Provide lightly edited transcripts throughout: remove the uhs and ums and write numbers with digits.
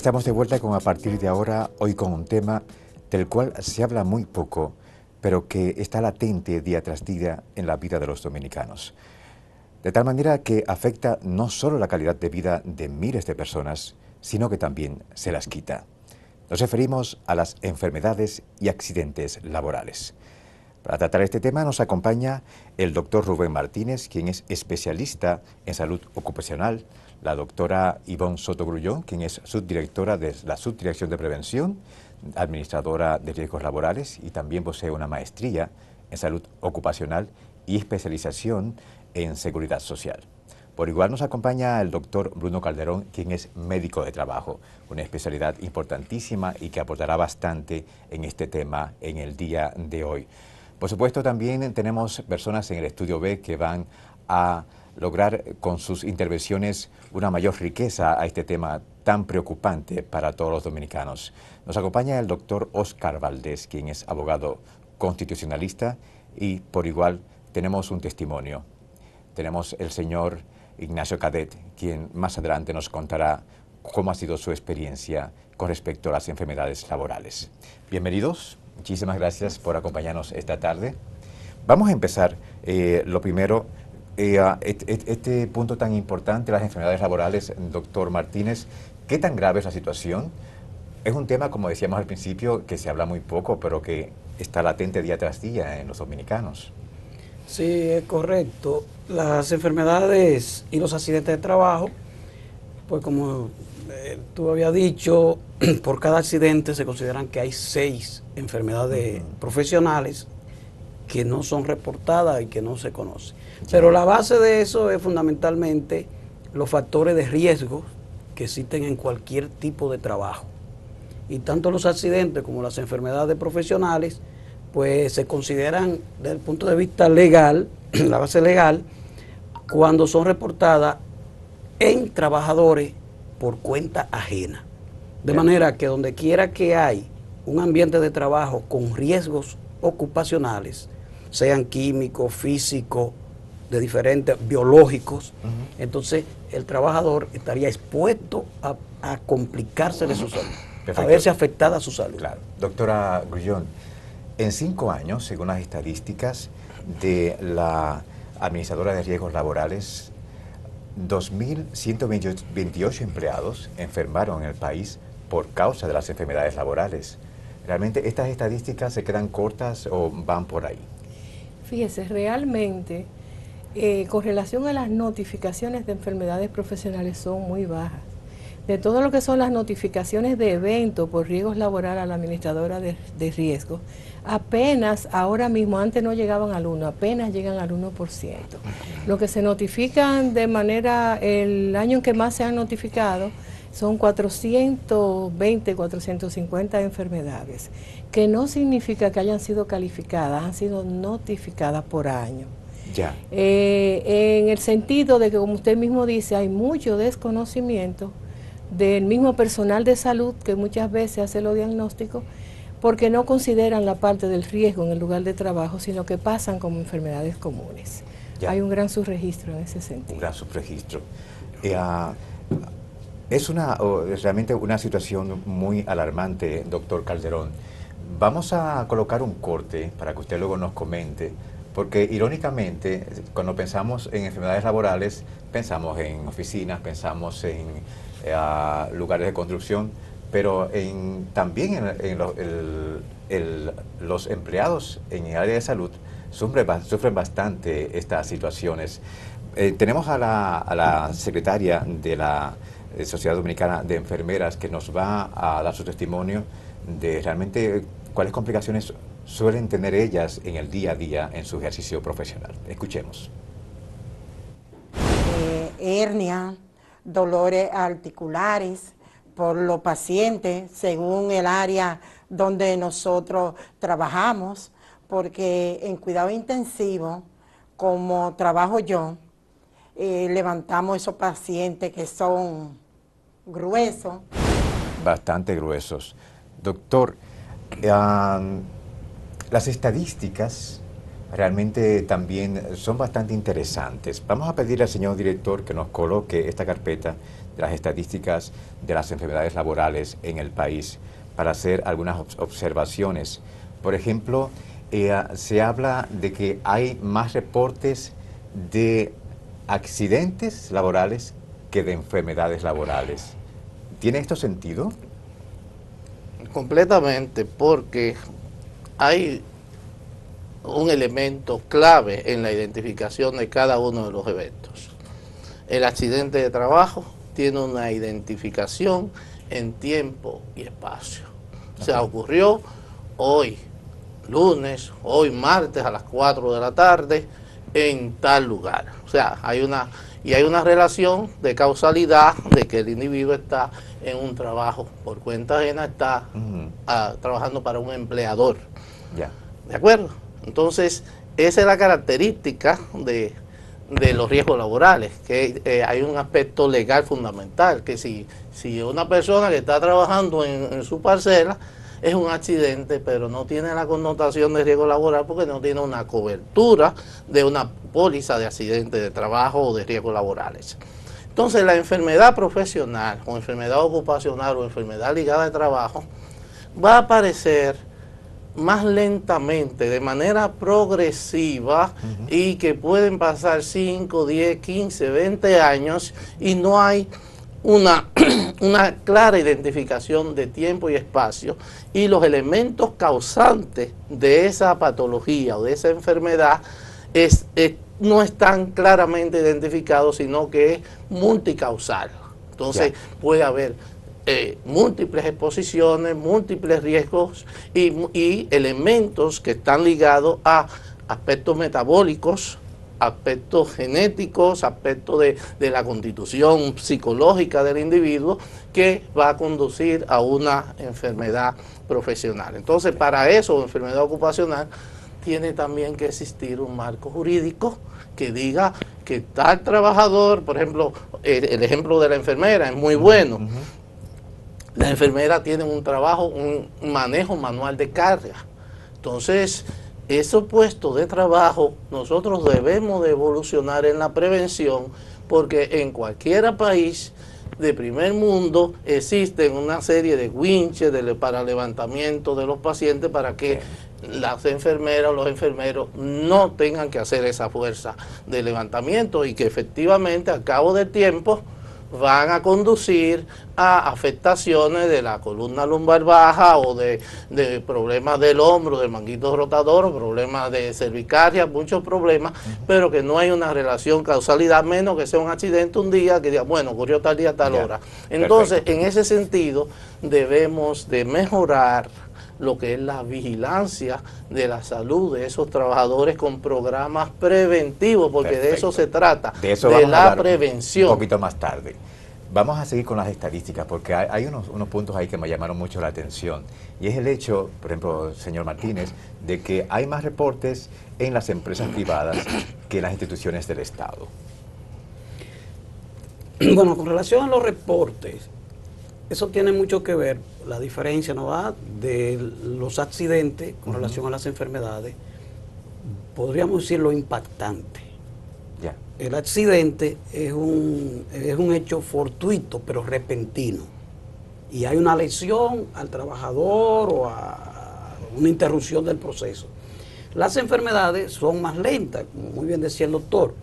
Estamos de vuelta con A Partir de Ahora, hoy con un tema del cual se habla muy poco, pero que está latente día tras día en la vida de los dominicanos. De tal manera que afecta no solo la calidad de vida de miles de personas, sino que también se las quita. Nos referimos a las enfermedades y accidentes laborales. Para tratar este tema nos acompaña el doctor Rubén Martínez, quien es especialista en salud ocupacional, la doctora Ivonne Soto Grullón, quien es subdirectora de la Subdirección de Prevención, administradora de riesgos laborales y también posee una maestría en salud ocupacional y especialización en seguridad social. Por igual nos acompaña el doctor Bruno Calderón, quien es médico de trabajo, una especialidad importantísima y que aportará bastante en este tema en el día de hoy. Por supuesto, también tenemos personas en el estudio B que van a lograr con sus intervenciones una mayor riqueza a este tema tan preocupante para todos los dominicanos. Nos acompaña el doctor Oscar Valdés, quien es abogado constitucionalista, y por igual tenemos un testimonio. Tenemos el señor Ignacio Cadet, quien más adelante nos contará cómo ha sido su experiencia con respecto a las enfermedades laborales. Bienvenidos, muchísimas gracias por acompañarnos esta tarde. Vamos a empezar, lo primero, este punto tan importante, las enfermedades laborales. Doctor Martínez, ¿qué tan grave es la situación? Es un tema, como decíamos al principio, que se habla muy poco, pero que está latente día tras día en los dominicanos. Sí, es correcto. Las enfermedades y los accidentes de trabajo, pues como tú habías dicho, por cada accidente se consideran que hay 6 enfermedades profesionales que no son reportadas y que no se conocen. Pero la base de eso es fundamentalmente los factores de riesgo que existen en cualquier tipo de trabajo. Y tanto los accidentes como las enfermedades profesionales pues se consideran desde el punto de vista legal, la base legal, cuando son reportadas en trabajadores por cuenta ajena. De manera que donde quiera que hay un ambiente de trabajo con riesgos ocupacionales, sean químicos, físicos, de diferentes, biológicos, entonces el trabajador estaría expuesto a complicarse de su salud, a verse afectada su salud. Claro. Doctora Grullón, en 5 años, según las estadísticas de la Administradora de Riesgos Laborales, 2.128 empleados enfermaron en el país por causa de las enfermedades laborales. ¿Realmente estas estadísticas se quedan cortas o van por ahí? Fíjese, realmente, con relación a las notificaciones de enfermedades profesionales son muy bajas. De todo lo que son las notificaciones de eventos por riesgos laborales a la administradora de riesgos, apenas ahora mismo, antes no llegaban al 1, apenas llegan al 1%. Lo que se notifican de manera, el año en que más se han notificado, son 420, 450 enfermedades, que no significa que hayan sido calificadas, han sido notificadas por año. Ya. En el sentido de que, como usted mismo dice, hay mucho desconocimiento del mismo personal de salud que muchas veces hace los diagnósticos porque no consideran la parte del riesgo en el lugar de trabajo, sino que pasan como enfermedades comunes. Ya. Hay un gran subregistro en ese sentido. Un gran subregistro. Es realmente una situación muy alarmante, doctor Calderón. Vamos a colocar un corte para que usted luego nos comente, porque irónicamente, cuando pensamos en enfermedades laborales, pensamos en oficinas, pensamos en lugares de construcción, pero también los empleados en el área de salud sufren bastante estas situaciones. Tenemos a la secretaria de la Sociedad Dominicana de Enfermeras que nos va a dar su testimonio de realmente cuáles complicaciones suelen tener ellas en el día a día en su ejercicio profesional. Escuchemos. Hernia, dolores articulares por los pacientes según el área donde nosotros trabajamos, porque en cuidado intensivo, como trabajo yo, levantamos esos pacientes que son gruesos. Bastante gruesos. Doctor, las estadísticas realmente también son bastante interesantes. Vamos a pedirle al señor director que nos coloque esta carpeta de las estadísticas de las enfermedades laborales en el país para hacer algunas observaciones. Por ejemplo, se habla de que hay más reportes de accidentes laborales que de enfermedades laborales. ¿Tiene esto sentido? Completamente, porque hay un elemento clave en la identificación de cada uno de los eventos. El accidente de trabajo tiene una identificación en tiempo y espacio. O sea, ocurrió hoy, lunes, hoy martes a las 4 de la tarde, en tal lugar. O sea, hay una relación de causalidad de que el individuo está en un trabajo por cuenta ajena, está trabajando para un empleador. ¿De acuerdo? Entonces, esa es la característica de los riesgos laborales, que hay un aspecto legal fundamental, que si una persona que está trabajando en su parcela es un accidente, pero no tiene la connotación de riesgo laboral porque no tiene una cobertura de una póliza de accidente de trabajo o de riesgos laborales. Entonces, la enfermedad profesional o enfermedad ocupacional o enfermedad ligada de trabajo va a aparecer más lentamente, de manera progresiva, y que pueden pasar 5, 10, 15, 20 años y no hay una clara identificación de tiempo y espacio, y los elementos causantes de esa patología o de esa enfermedad no están claramente identificados, sino que es multicausal. Entonces puede haber múltiples exposiciones, múltiples riesgos y elementos que están ligados a aspectos metabólicos, aspectos genéticos, aspectos de la constitución psicológica del individuo, que va a conducir a una enfermedad profesional. Entonces, para eso, enfermedad ocupacional, tiene también que existir un marco jurídico que diga que tal trabajador, por ejemplo, el ejemplo de la enfermera es muy bueno. La enfermera tiene un trabajo, un manejo manual de carga. Entonces, esos puestos de trabajo nosotros debemos de evolucionar en la prevención, porque en cualquier país de primer mundo existen una serie de winches para levantamiento de los pacientes para que las enfermeras o los enfermeros no tengan que hacer esa fuerza de levantamiento, y que efectivamente al cabo del tiempo van a conducir a afectaciones de la columna lumbar baja o de problemas del hombro, del manguito rotador, o problemas de cervicaria, muchos problemas, pero que no hay una relación causalidad, menos que sea un accidente un día, que diga, bueno, ocurrió tal día, tal hora. Entonces, en ese sentido, debemos de mejorar lo que es la vigilancia de la salud de esos trabajadores con programas preventivos, porque de eso se trata, de la prevención. Un poquito más tarde. Vamos a seguir con las estadísticas, porque hay unos puntos ahí que me llamaron mucho la atención, y es el hecho, por ejemplo, señor Martínez, de que hay más reportes en las empresas privadas que en las instituciones del Estado. Bueno, con relación a los reportes, eso tiene mucho que ver, la diferencia, ¿no va?, de los accidentes con relación a las enfermedades. Podríamos decir lo impactante. El accidente es un hecho fortuito, pero repentino. Y hay una lesión al trabajador o a una interrupción del proceso. Las enfermedades son más lentas, como muy bien decía el doctor.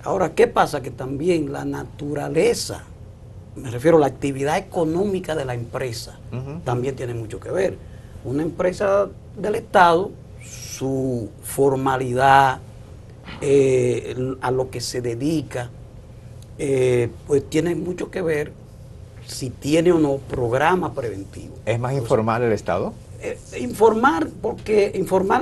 Ahora, ¿qué pasa? Que también la naturaleza, me refiero a la actividad económica de la empresa, también tiene mucho que ver. Una empresa del Estado, su formalidad, a lo que se dedica, pues tiene mucho que ver si tiene o no programa preventivo. ¿Es más informal el Estado? Informar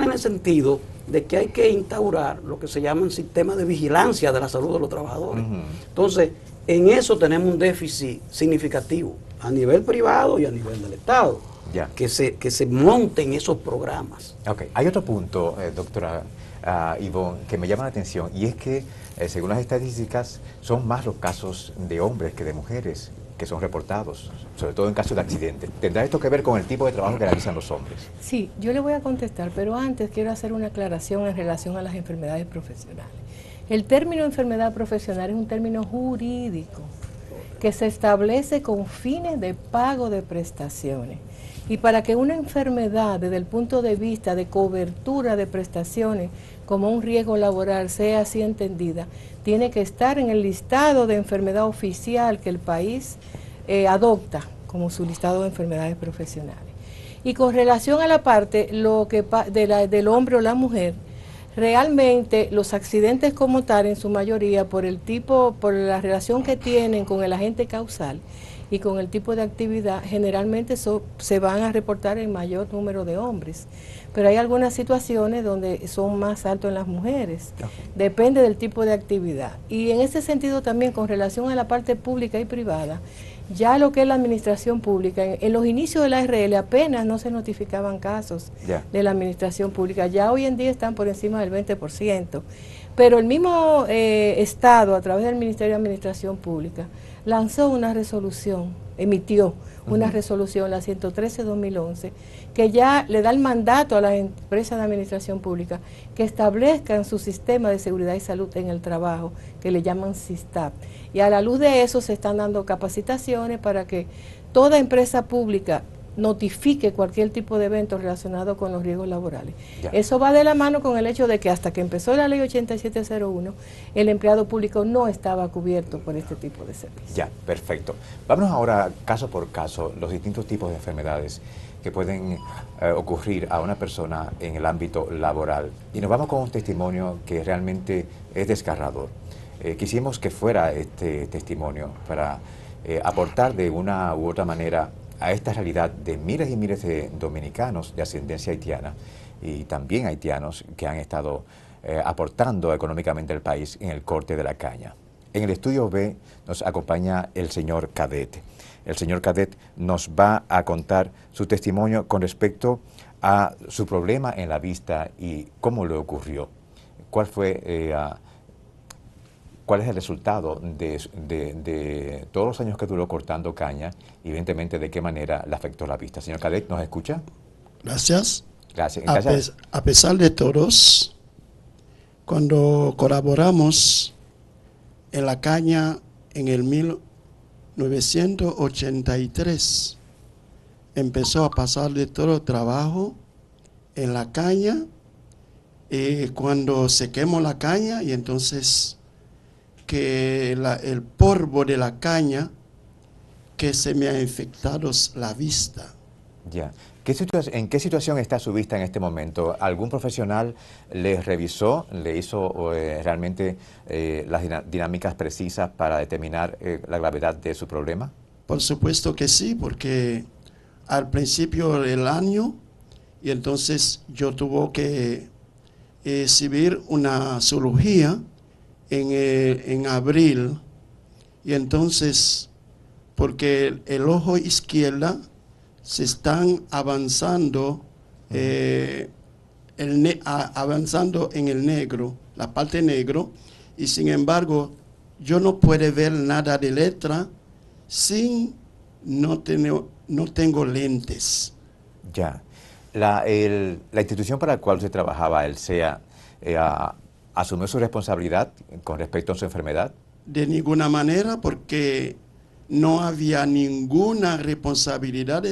en el sentido de que hay que instaurar lo que se llama un sistema de vigilancia de la salud de los trabajadores. Entonces, en eso tenemos un déficit significativo a nivel privado y a nivel del Estado, que se monten esos programas. Hay otro punto, doctora Ivonne, que me llama la atención, y es que según las estadísticas son más los casos de hombres que de mujeres que son reportados, sobre todo en casos de accidentes. ¿Tendrá esto que ver con el tipo de trabajo que realizan los hombres? Sí, yo le voy a contestar, pero antes quiero hacer una aclaración en relación a las enfermedades profesionales. El término enfermedad profesional es un término jurídico que se establece con fines de pago de prestaciones. Y para que una enfermedad, desde el punto de vista de cobertura de prestaciones, como un riesgo laboral, sea así entendida, tiene que estar en el listado de enfermedad oficial que el país adopta como su listado de enfermedades profesionales. Y con relación a la parte del hombre o la mujer, realmente los accidentes como tal, en su mayoría, por la relación que tienen con el agente causal y con el tipo de actividad, generalmente se van a reportar en mayor número de hombres. Pero hay algunas situaciones donde son más altos en las mujeres. Depende del tipo de actividad. Y en ese sentido también, con relación a la parte pública y privada, ya lo que es la administración pública, en los inicios de la ARL apenas no se notificaban casos de la administración pública. Ya hoy en día están por encima del 20%. Pero el mismo Estado, a través del Ministerio de Administración Pública, lanzó una resolución, emitió una resolución, la 113-2011, que ya le da el mandato a las empresas de administración pública que establezcan su sistema de seguridad y salud en el trabajo, que le llaman SISTAP. Y a la luz de eso se están dando capacitaciones para que toda empresa pública notifique cualquier tipo de evento relacionado con los riesgos laborales. Eso va de la mano con el hecho de que hasta que empezó la ley 8701, el empleado público no estaba cubierto por este tipo de servicios. Ya, perfecto. Vámonos ahora caso por caso, los distintos tipos de enfermedades que pueden ocurrir a una persona en el ámbito laboral. Y nos vamos con un testimonio que realmente es desgarrador. Quisimos que fuera este testimonio para aportar de una u otra manera a esta realidad de miles y miles de dominicanos de ascendencia haitiana y también haitianos que han estado aportando económicamente al país en el corte de la caña. En el estudio B nos acompaña el señor Cadet. El señor Cadet nos va a contar su testimonio con respecto a su problema en la vista y cómo le ocurrió. ¿Cuál es el resultado de todos los años que duró cortando caña y evidentemente de qué manera le afectó la vista? Señor Cadet, ¿nos escucha? Gracias. Gracias. A pesar de todos, cuando colaboramos en la caña en el 1983, empezó a pasar de todo trabajo en la caña, cuando se quemó la caña y entonces que el polvo de la caña que se me ha infectado la vista. Ya. ¿En qué situación está su vista en este momento? ¿Algún profesional le revisó, le hizo realmente las dinámicas precisas para determinar la gravedad de su problema? Por supuesto que sí, porque al principio del año, y entonces yo tuve que recibir una cirugía en abril, y entonces porque el ojo izquierdo se están avanzando, avanzando en el negro, la parte negro, y sin embargo yo no puedo ver nada de letra sin no tengo lentes. Ya. La institución para la cual usted trabajaba, el SEA, ¿asumió su responsabilidad con respecto a su enfermedad? De ninguna manera, porque no había ninguna responsabilidad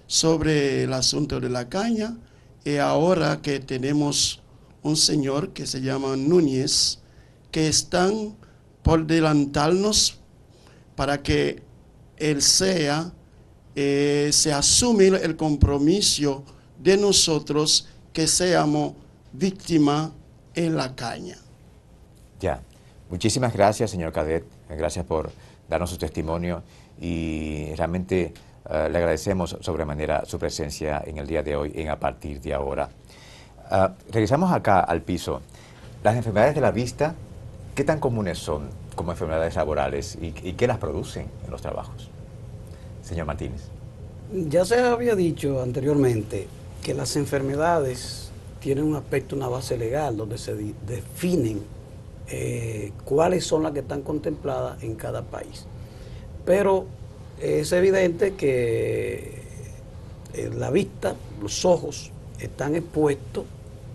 sobre el asunto de la caña. Y ahora que tenemos un señor que se llama Núñez, que están por adelantarnos para que el SEA se asume el compromiso de nosotros que seamos víctimas en la caña. Ya. Muchísimas gracias, señor Cadet. Gracias por darnos su testimonio y realmente le agradecemos sobremanera su presencia en el día de hoy, en A Partir de Ahora. Regresamos acá al piso. Las enfermedades de la vista, ¿qué tan comunes son como enfermedades laborales y qué las producen en los trabajos? Señor Martínez. Ya se había dicho anteriormente que las enfermedades tienen un aspecto, una base legal, donde se definen cuáles son las que están contempladas en cada país. Pero es evidente que la vista, los ojos, están expuestos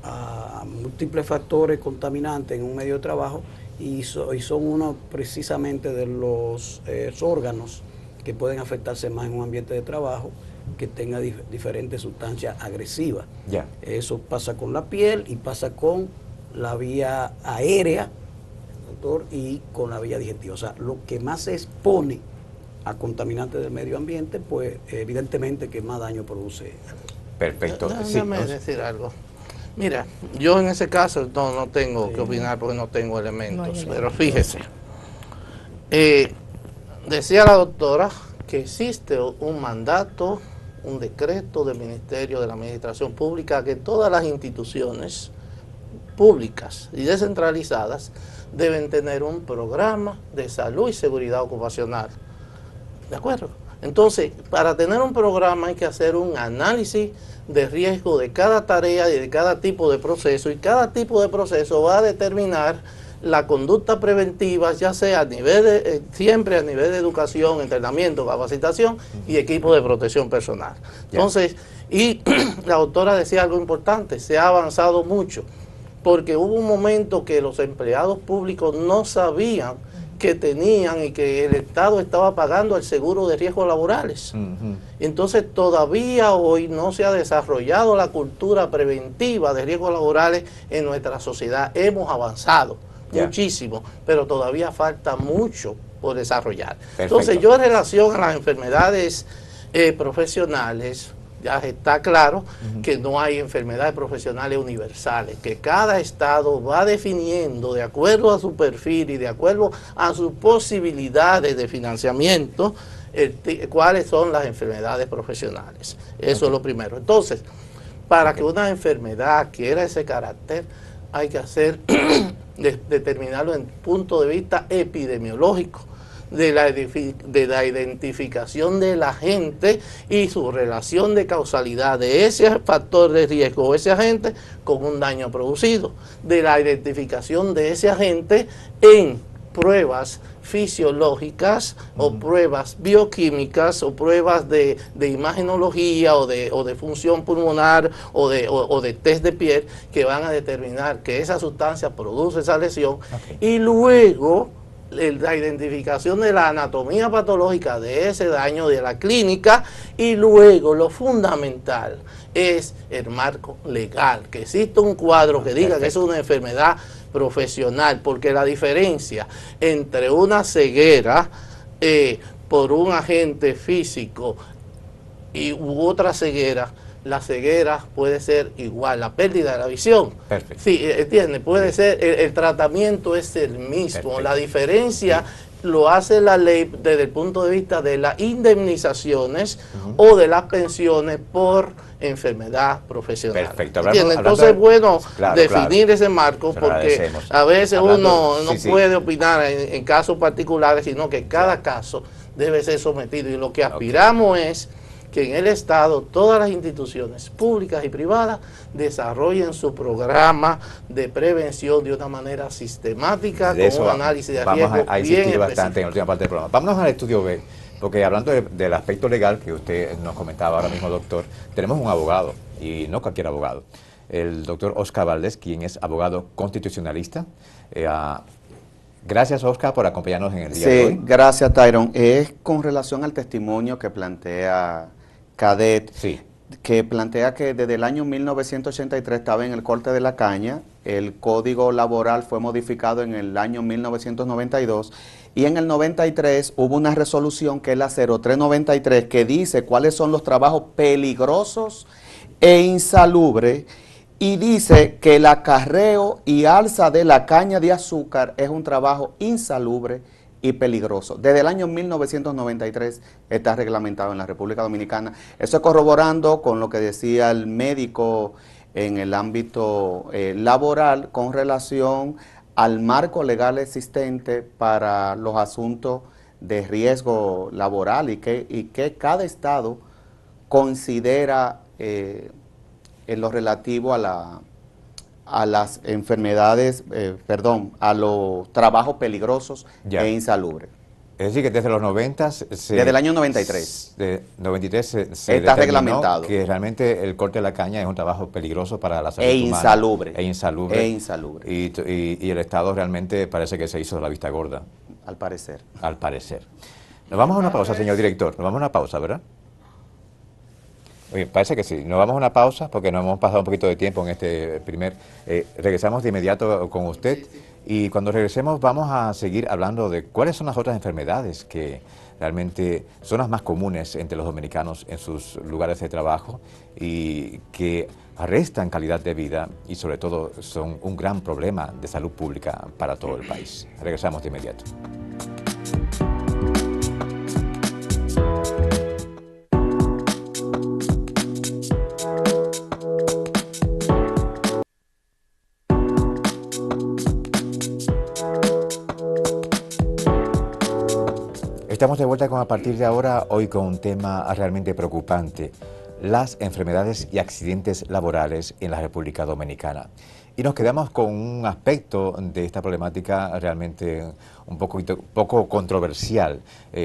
a múltiples factores contaminantes en un medio de trabajo y son uno precisamente de los órganos que pueden afectarse más en un ambiente de trabajo que tenga diferentes sustancias agresivas. Ya. Eso pasa con la piel y pasa con la vía aérea, doctor, y con la vía digestiva. O sea, lo que más se expone a contaminantes del medio ambiente, pues evidentemente que más daño produce. Perfecto. Déjame decir algo. Mira, yo en ese caso no tengo que opinar porque no tengo elementos, pero fíjese, decía la doctora que existe un mandato, un decreto del Ministerio de la Administración Pública que todas las instituciones públicas y descentralizadas deben tener un programa de salud y seguridad ocupacional. ¿De acuerdo? Entonces, para tener un programa hay que hacer un análisis de riesgo de cada tarea y de cada tipo de proceso, y cada tipo de proceso va a determinar la conducta preventiva, ya sea a nivel de, siempre a nivel de educación, entrenamiento, capacitación y equipo de protección personal. Entonces, y la doctora decía algo importante, se ha avanzado mucho, porque hubo un momento que los empleados públicos no sabían que tenían y que el Estado estaba pagando el seguro de riesgos laborales. Entonces todavía hoy no se ha desarrollado la cultura preventiva de riesgos laborales en nuestra sociedad. Hemos avanzado muchísimo, pero todavía falta mucho por desarrollar. Perfecto. Entonces yo en relación a las enfermedades profesionales, ya está claro que no hay enfermedades profesionales universales, que cada estado va definiendo de acuerdo a su perfil y de acuerdo a sus posibilidades de financiamiento cuáles son las enfermedades profesionales. Eso es lo primero. Entonces, para que una enfermedad adquiera ese carácter, hay que hacer determinarlo en punto de vista epidemiológico, de la identificación de la agente y su relación de causalidad de ese factor de riesgo o ese agente con un daño producido, de la identificación de ese agente en pruebas fisiológicas o pruebas bioquímicas o pruebas de imagenología o de función pulmonar o de test de piel que van a determinar que esa sustancia produce esa lesión, y luego la identificación de la anatomía patológica de ese daño, de la clínica, y luego lo fundamental es el marco legal, que exista un cuadro que diga que es una enfermedad profesional, porque la diferencia entre una ceguera por un agente físico u otra ceguera, la ceguera puede ser igual, la pérdida de la visión. Perfecto. Sí, entiende, puede ser, el tratamiento es el mismo. Perfecto. La diferencia lo hace la ley desde el punto de vista de las indemnizaciones o de las pensiones por enfermedad profesional. Perfecto. Entonces es bueno definir ese marco, porque a veces uno no puede opinar en casos particulares, sino que cada caso debe ser sometido, y lo que aspiramos es que en el Estado todas las instituciones públicas y privadas desarrollen su programa de prevención de una manera sistemática, con un análisis de riesgo. Vamos a insistir bastante en la última parte del programa. Vámonos al estudio B, porque hablando del aspecto legal que usted nos comentaba ahora mismo, doctor, tenemos un abogado, y no cualquier abogado, el doctor Oscar Valdés, quien es abogado constitucionalista. Gracias, Oscar, por acompañarnos en el día de hoy. Sí, gracias, Tyron. Es con relación al testimonio que plantea Cadet, que plantea que desde el año 1983 estaba en el corte de la caña, el Código Laboral fue modificado en el año 1992, y en el 93 hubo una resolución que es la 0393, que dice cuáles son los trabajos peligrosos e insalubres, y dice que el acarreo y alza de la caña de azúcar es un trabajo insalubre y peligroso. Desde el año 1993 está reglamentado en la República Dominicana. Eso corroborando con lo que decía el médico en el ámbito laboral con relación al marco legal existente para los asuntos de riesgo laboral, y que cada estado considera en lo relativo a las enfermedades, a los trabajos peligrosos e insalubres. Es decir, que desde los 90, desde el año 93. De 93 se está determinó reglamentado que realmente el corte de la caña es un trabajo peligroso para la salud humana. Insalubre. E insalubre. E insalubre. Y el Estado realmente parece que se hizo de la vista gorda. Al parecer. Al parecer. Nos vamos a una pausa, señor director. Nos vamos a una pausa, ¿verdad? Oye, parece que sí. Nos vamos a una pausa porque nos hemos pasado un poquito de tiempo en este primer... regresamos de inmediato con usted y cuando regresemos vamos a seguir hablando de cuáles son las otras enfermedades que realmente son las más comunes entre los dominicanos en sus lugares de trabajo y que restan calidad de vida y sobre todo son un gran problema de salud pública para todo el país. Regresamos de inmediato. Estamos de vuelta con A Partir de Ahora, hoy con un tema realmente preocupante, las enfermedades y accidentes laborales en la República Dominicana. Y nos quedamos con un aspecto de esta problemática realmente un poco controversial.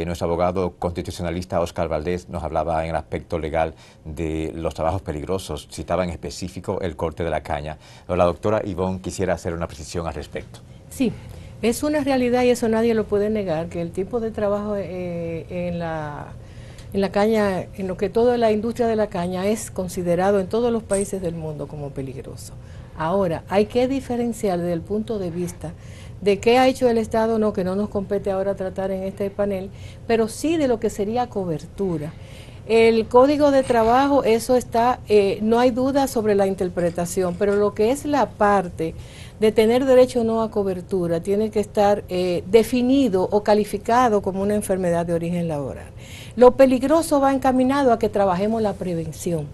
Nuestro abogado constitucionalista Oscar Valdés nos hablaba en el aspecto legal de los trabajos peligrosos, citaba en específico el corte de la caña. La doctora Ivonne quisiera hacer una precisión al respecto. Sí. Es una realidad y eso nadie lo puede negar, que el tipo de trabajo en la caña, en lo que toda la industria de la caña es considerado en todos los países del mundo como peligroso. Ahora, hay que diferenciar desde el punto de vista de qué ha hecho el Estado, no, que no nos compete ahora tratar en este panel, pero sí de lo que sería cobertura. El Código de Trabajo, eso está, no hay duda sobre la interpretación, pero lo que es la parte de tener derecho o no a cobertura tiene que estar definido o calificado como una enfermedad de origen laboral. Lo peligroso va encaminado a que trabajemos la prevención,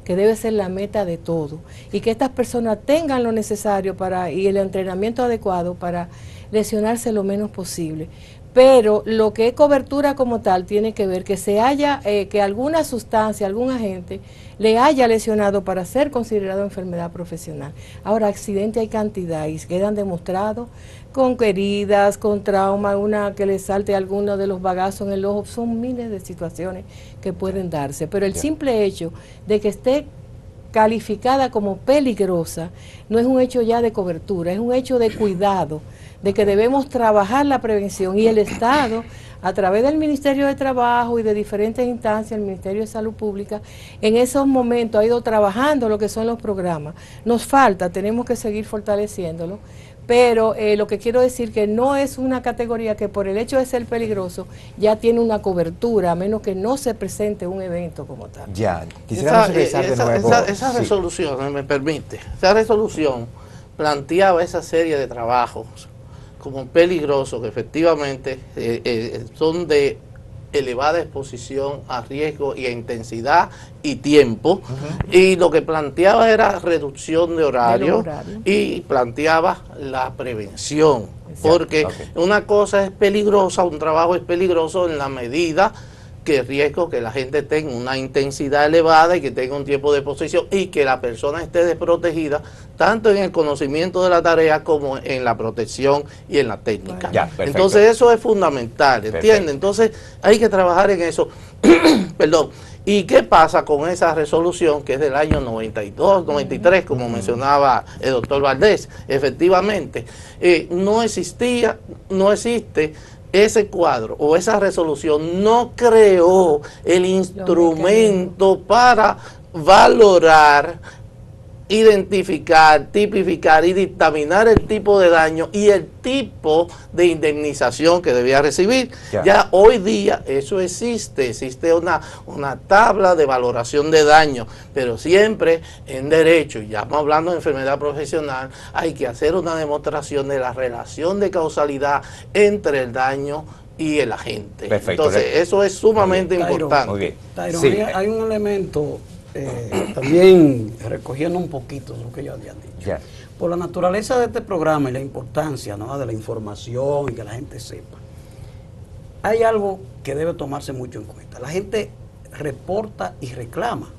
que debe ser la meta de todo, y que estas personas tengan lo necesario y el entrenamiento adecuado para lesionarse lo menos posible. Pero lo que es cobertura como tal tiene que ver que que alguna sustancia, algún agente le haya lesionado para ser considerado enfermedad profesional. Ahora, accidente hay cantidad y quedan demostrados con heridas, con trauma, una que le salte alguno de los bagazos en el ojo, son miles de situaciones que pueden darse. Pero el simple hecho de que esté calificada como peligrosa no es un hecho ya de cobertura, es un hecho de cuidado, de que debemos trabajar la prevención y el Estado, a través del Ministerio de Trabajo y de diferentes instancias, el Ministerio de Salud Pública, en esos momentos ha ido trabajando lo que son los programas. Nos falta, tenemos que seguir fortaleciéndolo, pero lo que quiero decir que no es una categoría que por el hecho de ser peligroso ya tiene una cobertura, a menos que no se presente un evento como tal. Ya, quisiéramos regresar de nuevo. Esa resolución, me permite, esa resolución planteaba esa serie de trabajos como peligrosos que efectivamente son de elevada exposición a riesgo y a intensidad y tiempo, y lo que planteaba era reducción de horario. Y planteaba la prevención, porque una cosa es peligrosa, un trabajo es peligroso en la medida que el riesgo que la gente tenga una intensidad elevada y que tenga un tiempo de exposición y que la persona esté desprotegida tanto en el conocimiento de la tarea como en la protección y en la técnica. Ya, entonces eso es fundamental, ¿entiende? Entonces hay que trabajar en eso. Perdón. ¿Y qué pasa con esa resolución que es del año 92, 93, como mencionaba el doctor Valdés? Efectivamente, no existe ese cuadro o esa resolución, no creó el instrumento para valorar, identificar, tipificar y dictaminar el tipo de daño y el tipo de indemnización que debía recibir. Ya hoy día eso existe una tabla de valoración de daño, pero siempre en derecho, ya estamos hablando de enfermedad profesional, hay que hacer una demostración de la relación de causalidad entre el daño y el agente. Perfecto. Entonces eso es sumamente importante. Muy bien. Tyron, hay un elemento también recogiendo un poquito de lo que ellos habían dicho. Por la naturaleza de este programa y la importancia, ¿no?, de la información y que la gente sepa, hay algo que debe tomarse mucho en cuenta. La gente reporta y reclama.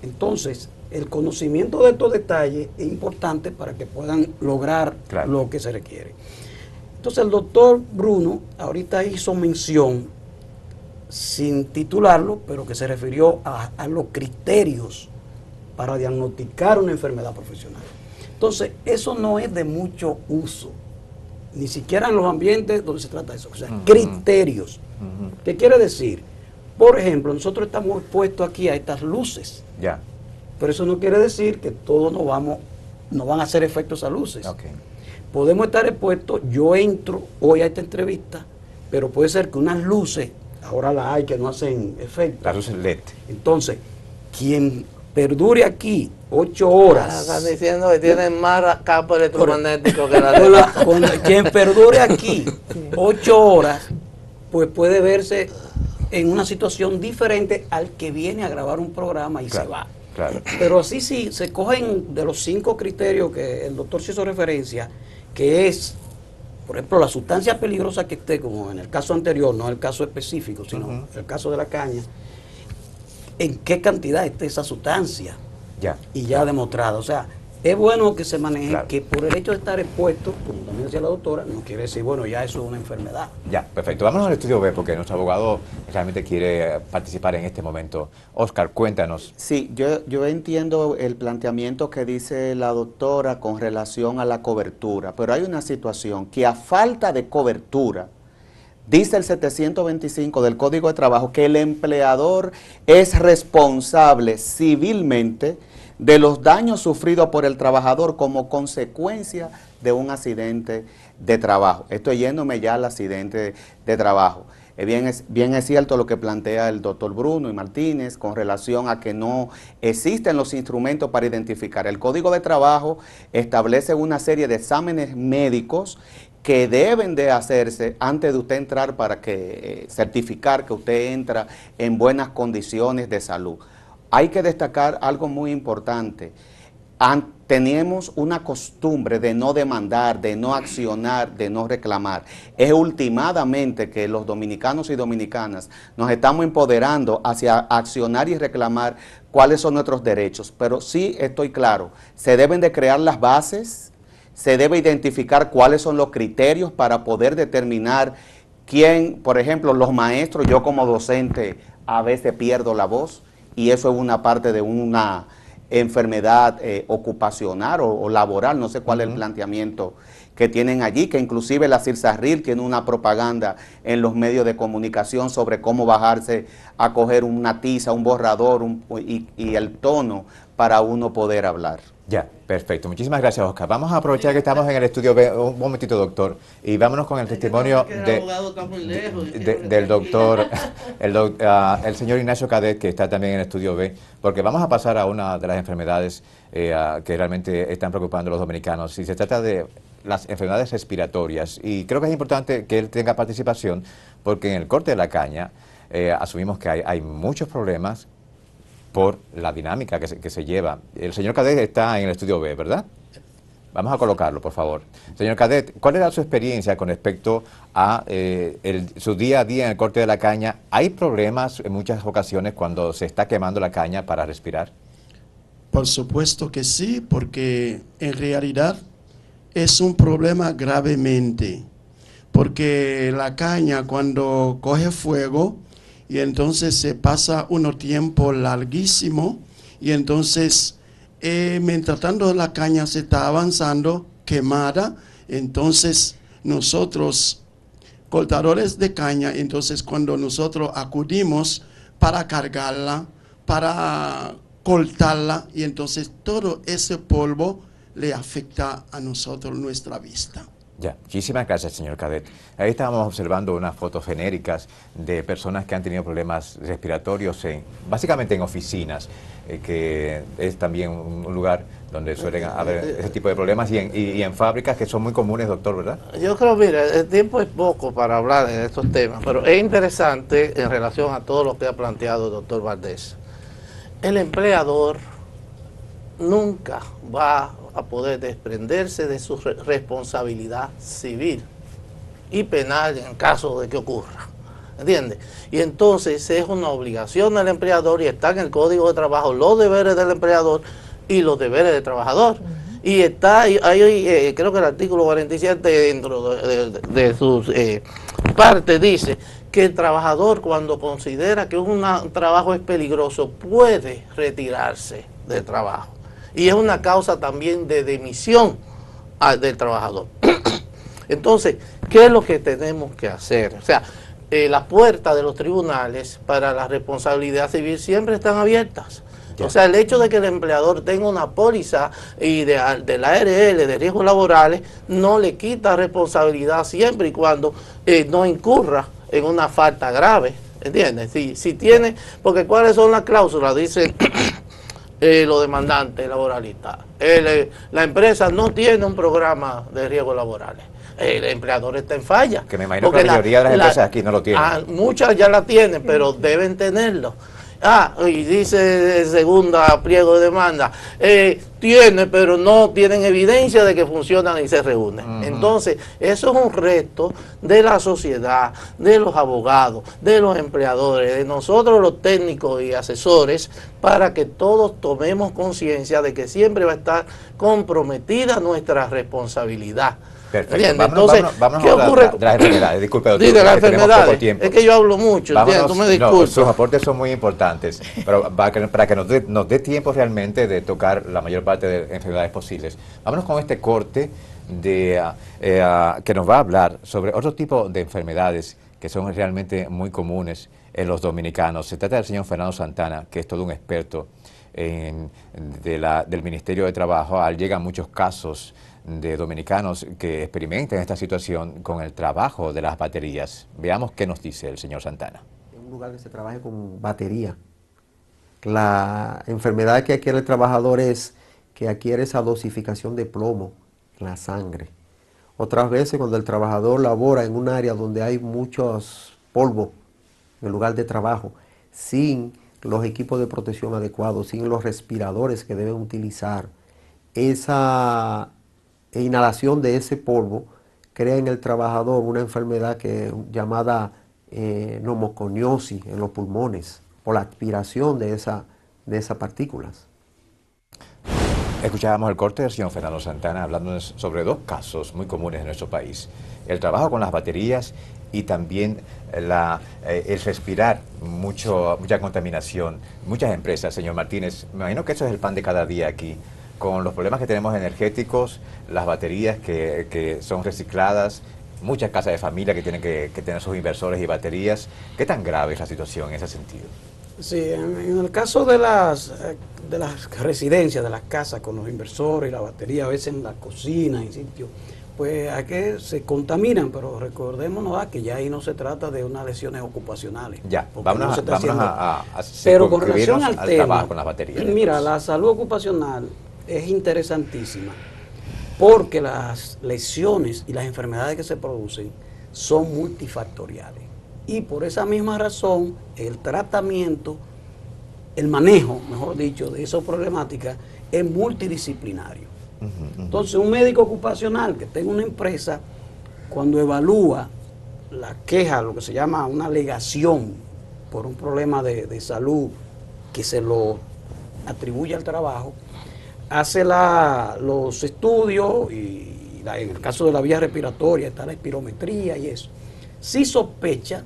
Entonces, el conocimiento de estos detalles es importante para que puedan lograr lo que se requiere. Entonces el doctor Bruno ahorita hizo mención, sin titularlo, pero que se refirió a los criterios para diagnosticar una enfermedad profesional. Entonces, eso no es de mucho uso, ni siquiera en los ambientes donde se trata de eso. O sea, criterios. ¿Qué quiere decir? Por ejemplo, nosotros estamos expuestos aquí a estas luces. Ya. Pero eso no quiere decir que todos no van a hacer efectos a luces. Okay. Podemos estar expuestos, yo entro hoy a esta entrevista, pero puede ser que unas luces, ahora las hay que no hacen efecto. Las luces LED. Entonces, quien perdure aquí 8 horas. Están diciendo que tienen más campo electromagnético que la de quien perdure aquí 8 horas, pues puede verse en una situación diferente al que viene a grabar un programa y claro, se va. Claro. Pero así sí, se cogen de los 5 criterios que el doctor se hizo referencia, que es, por ejemplo, la sustancia peligrosa que esté, como en el caso anterior, no el caso específico, sino el caso de la caña, en qué cantidad esté esa sustancia. Ya. Y ya demostrado. O sea, es bueno que se maneje, claro, que por el hecho de estar expuesto, como también decía la doctora, no quiere decir, bueno, ya eso es una enfermedad. Ya, perfecto. Vámonos al estudio B, porque nuestro abogado realmente quiere participar en este momento. Oscar, cuéntanos. Sí, yo entiendo el planteamiento que dice la doctora con relación a la cobertura, pero hay una situación que a falta de cobertura, dice el 725 del Código de Trabajo que el empleador es responsable civilmente de los daños sufridos por el trabajador como consecuencia de un accidente de trabajo. Estoy yéndome ya al accidente de trabajo. Bien es cierto lo que plantea el doctor Bruno y Martínez con relación a que no existen los instrumentos para identificar. El Código de Trabajo establece una serie de exámenes médicos que deben de hacerse antes de usted entrar para que certificar que usted entra en buenas condiciones de salud. Hay que destacar algo muy importante. Tenemos una costumbre de no demandar, de no accionar, de no reclamar. Es ultimadamente que los dominicanos y dominicanas nos estamos empoderando hacia accionar y reclamar cuáles son nuestros derechos. Pero sí estoy claro, se deben de crear las bases, se debe identificar cuáles son los criterios para poder determinar quién, por ejemplo, los maestros, yo como docente a veces pierdo la voz y eso es una parte de una enfermedad ocupacional o laboral, no sé cuál es el planteamiento que tienen allí, que inclusive la CIRSARRIL tiene una propaganda en los medios de comunicación sobre cómo bajarse a coger una tiza, un borrador y el tono para uno poder hablar. Ya, perfecto. Muchísimas gracias, Oscar. Vamos a aprovechar que estamos en el estudio B, un momentito, doctor, y vámonos con el testimonio del doctor, el señor Ignacio Cadet, que está también en el estudio B, porque vamos a pasar a una de las enfermedades que realmente están preocupando a los dominicanos, y se trata de las enfermedades respiratorias, y creo que es importante que él tenga participación, porque en el corte de la caña asumimos que hay muchos problemas por la dinámica que se lleva. El señor Cadet está en el estudio B, ¿verdad? Vamos a colocarlo, por favor. Señor Cadet, ¿cuál era su experiencia con respecto a su día a día en el corte de la caña? ¿Hay problemas en muchas ocasiones cuando se está quemando la caña para respirar? Por supuesto que sí, porque en realidad es un problema gravemente, porque la caña cuando coge fuego, y entonces se pasa un tiempo larguísimo y entonces mientras tanto la caña se está avanzando quemada, entonces nosotros cortadores de caña, entonces cuando nosotros acudimos para cargarla, para cortarla, y entonces todo ese polvo le afecta a nosotros nuestra vista. Ya, muchísimas gracias, señor Cadet. Ahí estábamos observando unas fotos genéricas de personas que han tenido problemas respiratorios, básicamente en oficinas, que es también un lugar donde suelen haber ese tipo de problemas, y en fábricas que son muy comunes, doctor, ¿verdad? Yo creo, mira, el tiempo es poco para hablar en estos temas, pero es interesante en relación a todo lo que ha planteado el doctor Valdés. El empleador nunca va a poder desprenderse de su responsabilidad civil y penal en caso de que ocurra, ¿entiendes? Y entonces es una obligación del empleador, y está en el Código de Trabajo los deberes del empleador y los deberes del trabajador. Y está ahí, creo que el artículo 47 dentro de sus partes dice que el trabajador, cuando considera que un trabajo es peligroso, puede retirarse del trabajo. Y es una causa también de dimisión del trabajador. Entonces, ¿qué es lo que tenemos que hacer? O sea, las puertas de los tribunales para la responsabilidad civil siempre están abiertas. O sea, el hecho de que el empleador tenga una póliza y de la ARL de riesgos laborales no le quita responsabilidad siempre y cuando no incurra en una falta grave, ¿entiendes? Si tiene, porque ¿cuáles son las cláusulas? Dicen los demandantes laboralistas. La empresa no tiene un programa de riesgos laborales. El empleador está en falla. Que me imagino que la mayoría de las empresas aquí no lo tienen. Muchas ya la tienen, pero deben tenerlo. Y dice segunda pliego de demanda, tiene, pero no tienen evidencia de que funcionan y se reúnen. Entonces, eso es un reto de la sociedad, de los abogados, de los empleadores, de nosotros los técnicos y asesores, para que todos tomemos conciencia de que siempre va a estar comprometida nuestra responsabilidad. Perfecto. Vámonos ¿qué a ocurre? de las enfermedades. Disculpe, doctor, Sí, de las tenemos enfermedades. poco tiempo. Es que yo hablo mucho, tú me disculpas. Sus aportes son muy importantes, pero para que nos dé tiempo realmente de tocar la mayor parte de enfermedades posibles. Vámonos con este corte que nos va a hablar sobre otro tipo de enfermedades que son realmente muy comunes en los dominicanos. Se trata del señor Fernando Santana, que es todo un experto del Ministerio de Trabajo. Llegan muchos casos de dominicanos que experimentan esta situación con el trabajo de las baterías. Veamos qué nos dice el señor Santana. En un lugar que se trabaje con batería, la enfermedad que adquiere el trabajador es que adquiere esa dosificación de plomo en la sangre. Otras veces cuando el trabajador labora en un área donde hay muchos polvo en el lugar de trabajo, sin los equipos de protección adecuados, sin los respiradores que deben utilizar, esa inhalación de ese polvo crea en el trabajador una enfermedad llamada neumoconiosis en los pulmones, por la aspiración de esas partículas. Escuchábamos el corte del señor Fernando Santana hablándonos sobre dos casos muy comunes en nuestro país: el trabajo con las baterías y también el respirar mucha contaminación. Muchas empresas, señor Martínez, me imagino que eso es el pan de cada día aquí, con los problemas que tenemos energéticos, las baterías que son recicladas, muchas casas de familia que tienen que tener sus inversores y baterías. ¿Qué tan grave es la situación en ese sentido? Sí, en el caso de las residencias, de las casas con los inversores y la batería, a veces en la cocina, en sitios, pues hay que se contaminan, pero recordémonos que ya ahí no se trata de unas lesiones ocupacionales. Ya, vámonos a pero con relación al tema, trabajo con las baterías. Mira, la salud ocupacional es interesantísima porque las lesiones y las enfermedades que se producen son multifactoriales. Y por esa misma razón, el tratamiento, el manejo, mejor dicho, de esas problemáticas es multidisciplinario. Entonces, un médico ocupacional que tenga una empresa, cuando evalúa la queja, lo que se llama una alegación por un problema de salud que se lo atribuye al trabajo, hace los estudios y en el caso de la vía respiratoria está la espirometría y eso. Si sospecha,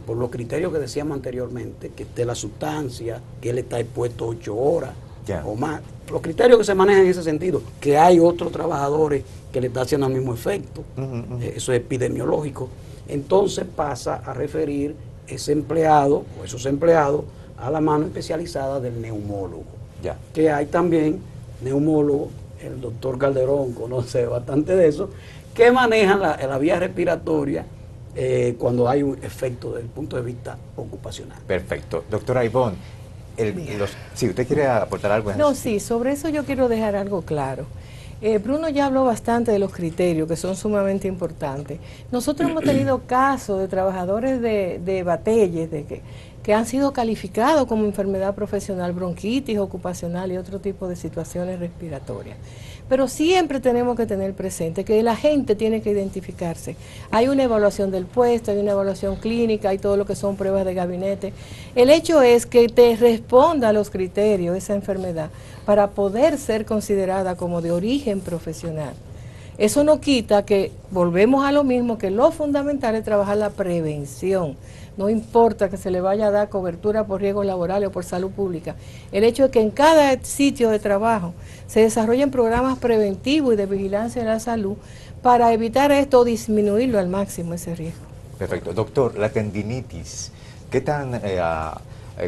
por los criterios que decíamos anteriormente, que esté la sustancia, que él está expuesto 8 horas o más, los criterios que se manejan en ese sentido, que hay otros trabajadores que le está haciendo el mismo efecto, eso es epidemiológico, entonces pasa a referir ese empleado o esos empleados a la mano especializada del neumólogo. Que hay también neumólogo, el doctor Calderón conoce bastante de eso, que manejan la vía respiratoria cuando hay un efecto desde el punto de vista ocupacional. Perfecto. Doctora Ivonne, si usted quiere aportar algo. No, sí, sobre eso yo quiero dejar algo claro. Bruno ya habló bastante de los criterios, que son sumamente importantes. Nosotros hemos tenido casos de trabajadores de Batelles, que han sido calificados como enfermedad profesional, bronquitis ocupacional y otro tipo de situaciones respiratorias. Pero siempre tenemos que tener presente que la gente tiene que identificarse. Hay una evaluación del puesto, hay una evaluación clínica, hay todo lo que son pruebas de gabinete. El hecho es que te responda a los criterios esa enfermedad para poder ser considerada como de origen profesional. Eso no quita que volvemos a lo mismo, que lo fundamental es trabajar la prevención. No importa que se le vaya a dar cobertura por riesgos laborales o por salud pública. El hecho es que en cada sitio de trabajo se desarrollen programas preventivos y de vigilancia de la salud para evitar esto o disminuirlo al máximo ese riesgo. Perfecto. Doctor, la tendinitis, ¿qué tan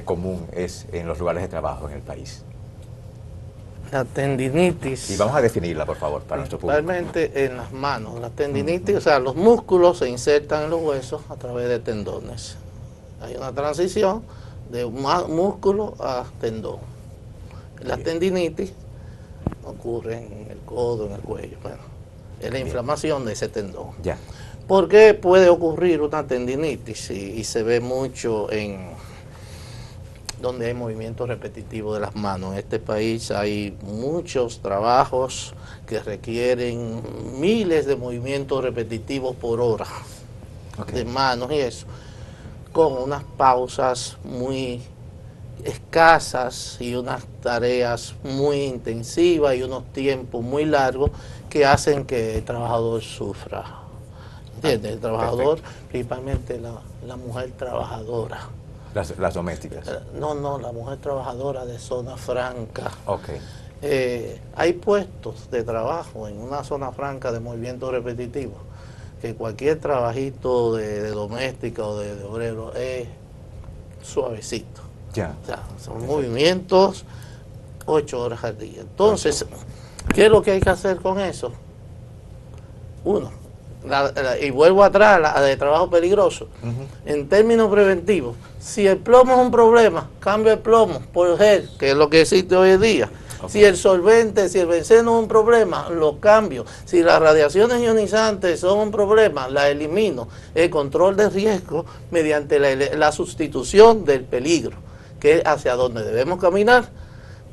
común es en los lugares de trabajo en el país? La tendinitis. Y vamos a definirla, por favor, para nuestro público. Principalmente en las manos. La tendinitis, o sea, los músculos se insertan en los huesos a través de tendones. Hay una transición de músculo a tendón. La tendinitis ocurre en el codo, en el cuello. Bueno, es la inflamación de ese tendón. Ya. ¿Por qué puede ocurrir una tendinitis? Y se ve mucho en donde hay movimientos repetitivos de las manos. En este país hay muchos trabajos que requieren miles de movimientos repetitivos por hora, de manos y eso, con unas pausas muy escasas y unas tareas muy intensivas y unos tiempos muy largos que hacen que el trabajador sufra. ¿Entiendes? El trabajador, principalmente la mujer trabajadora. Las domésticas. No, la mujer trabajadora de zona franca. Ok. Hay puestos de trabajo en una zona franca de movimiento repetitivo que cualquier trabajito de doméstica o de obrero es suavecito. Ya. O sea, son movimientos 8 horas al día. Entonces, ¿qué es lo que hay que hacer con eso? Uno, y vuelvo atrás, la de trabajo peligroso. En términos preventivos, si el plomo es un problema, cambio el plomo por gel, que es lo que existe hoy en día. Si el solvente, si el benceno es un problema, lo cambio. Si las radiaciones ionizantes son un problema, la elimino. El control de riesgo mediante la sustitución del peligro, que es hacia donde debemos caminar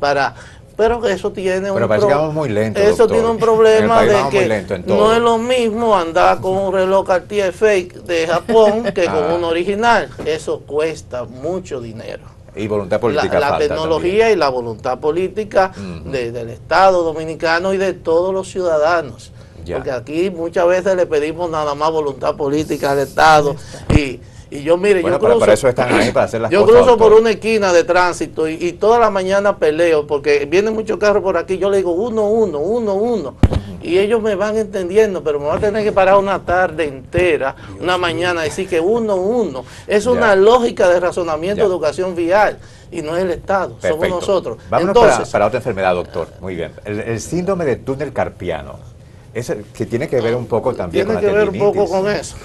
para... Pero eso tiene muy lento, eso doctor. tiene un problema de que no no es lo mismo andar con un reloj Cartier fake de Japón que con un original. Eso cuesta mucho dinero. Y voluntad política La tecnología también. Y la voluntad política del Estado dominicano y de todos los ciudadanos. Ya. Porque aquí muchas veces le pedimos nada más voluntad política al Estado y yo, mire, bueno, yo cruzo, para eso están ahí, para hacer las yo cosas, cruzo por una esquina de tránsito y toda la mañana peleo porque vienen muchos carros por aquí, yo le digo 1-1, y ellos me van entendiendo, pero me van a tener que parar una tarde entera, una mañana, decir que 1-1. Es una lógica de razonamiento de educación vial y no es el Estado, perfecto. Somos nosotros. Vámonos entonces, para otra enfermedad, doctor. Muy bien. El síndrome de túnel carpiano. Que tiene que ver un poco también con la tendinitis. Tiene que ver un poco con eso.